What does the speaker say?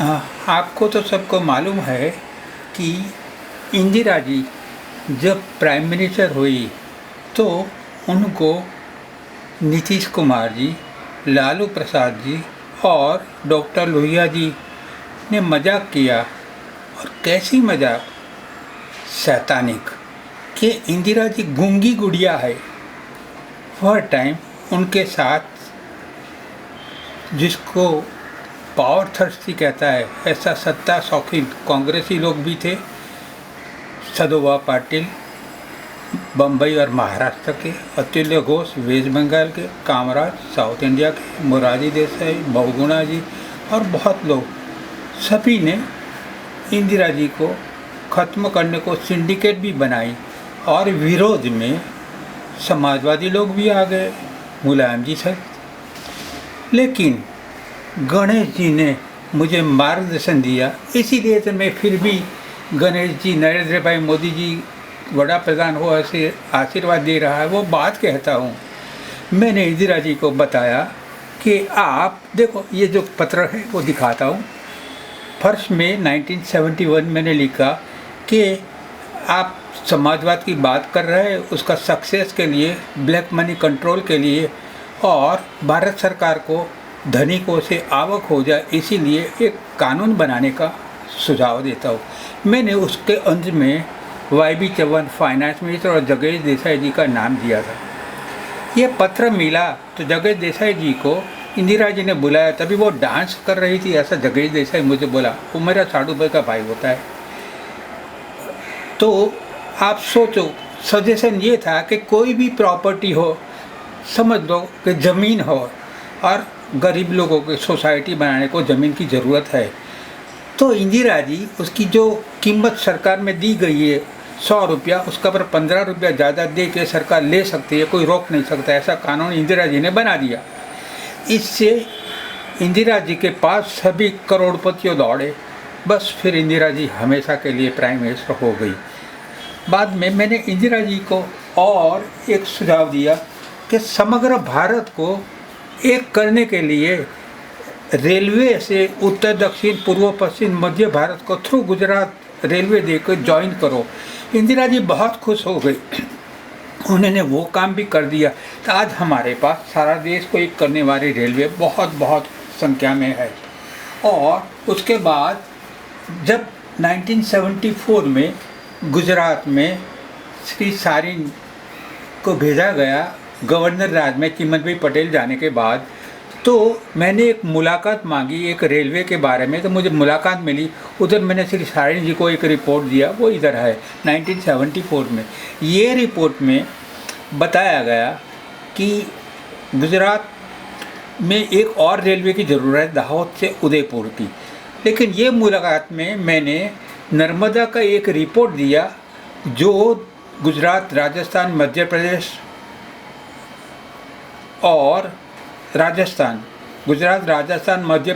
आपको तो सबको मालूम है कि इंदिरा जी जब प्राइम मिनिस्टर हुई तो उनको नीतीश कुमार जी, लालू प्रसाद जी और डॉक्टर लोहिया जी ने मजाक किया। और कैसी मजाक, शैतानिक, कि इंदिरा जी गूंगी गुड़िया है। हर टाइम उनके साथ जिसको पावर थर्स्टी कहता है, ऐसा सत्ता शौकीन कांग्रेसी लोग भी थे। सदोबा पाटिल बम्बई और महाराष्ट्र के, अतुल्य घोष वेस्ट बंगाल के, कामराज साउथ इंडिया के, मोरारजी देसाई, बहुगुणा जी और बहुत लोग, सभी ने इंदिरा जी को ख़त्म करने को सिंडिकेट भी बनाई। और विरोध में समाजवादी लोग भी आ गए, मुलायम जी सहित। लेकिन गणेश जी ने मुझे मार्गदर्शन दिया, इसीलिए तो मैं फिर भी गणेश जी, नरेंद्र भाई मोदी जी बड़ा प्रधान हो ऐसे आशीर्वाद दे रहा है, वो बात कहता हूँ। मैंने इंदिरा जी को बताया कि आप देखो, ये जो पत्र है वो दिखाता हूँ। फर्स्ट में 1971 मैंने लिखा कि आप समाजवाद की बात कर रहे हैं, उसका सक्सेस के लिए, ब्लैक मनी कंट्रोल के लिए और भारत सरकार को धनिकों से आवक हो जाए, इसीलिए एक कानून बनाने का सुझाव देता हूँ। मैंने उसके अंत में YB चौहान फाइनेंस मिनिस्टर और जगेश देसाई जी का नाम दिया था। ये पत्र मिला तो जगेश देसाई जी को इंदिरा जी ने बुलाया, तभी वो डांस कर रही थी, ऐसा जगेश देसाई मुझे बोला। वो मेरा साडू भाई का भाई होता है। तो आप सोचो, सजेशन ये था कि कोई भी प्रॉपर्टी हो, समझ लो कि ज़मीन हो और गरीब लोगों के सोसाइटी बनाने को ज़मीन की ज़रूरत है, तो इंदिरा जी उसकी जो कीमत सरकार में दी गई है 100 रुपया, उसका पर 15 रुपया ज़्यादा दे के सरकार ले सकती है, कोई रोक नहीं सकता। ऐसा कानून इंदिरा जी ने बना दिया। इससे इंदिरा जी के पास सभी करोड़पतियों दौड़े। बस फिर इंदिरा जी हमेशा के लिए प्राइम मिनिस्टर हो गई। बाद में मैंने इंदिरा जी को और एक सुझाव दिया कि समग्र भारत को एक करने के लिए रेलवे से उत्तर दक्षिण पूर्व पश्चिम मध्य भारत को थ्रू गुजरात रेलवे देकर ज्वाइन करो। इंदिरा जी बहुत खुश हो गई, उन्होंने वो काम भी कर दिया। तो आज हमारे पास सारा देश को एक करने वाली रेलवे बहुत बहुत संख्या में है। और उसके बाद जब 1974 में गुजरात में श्री सारिन को भेजा गया गवर्नर राज में चिमनभाई पटेल जाने के बाद, तो मैंने एक मुलाकात मांगी एक रेलवे के बारे में, तो मुझे मुलाकात मिली। उधर मैंने श्री सारिन जी को एक रिपोर्ट दिया, वो इधर है 1974 में। ये रिपोर्ट में बताया गया कि गुजरात में एक और रेलवे की ज़रूरत है, दाहोद से उदयपुर की। लेकिन ये मुलाकात में मैंने नर्मदा का एक रिपोर्ट दिया जो गुजरात, राजस्थान, मध्य प्रदेश और राजस्थान, गुजरात, राजस्थान, मध्य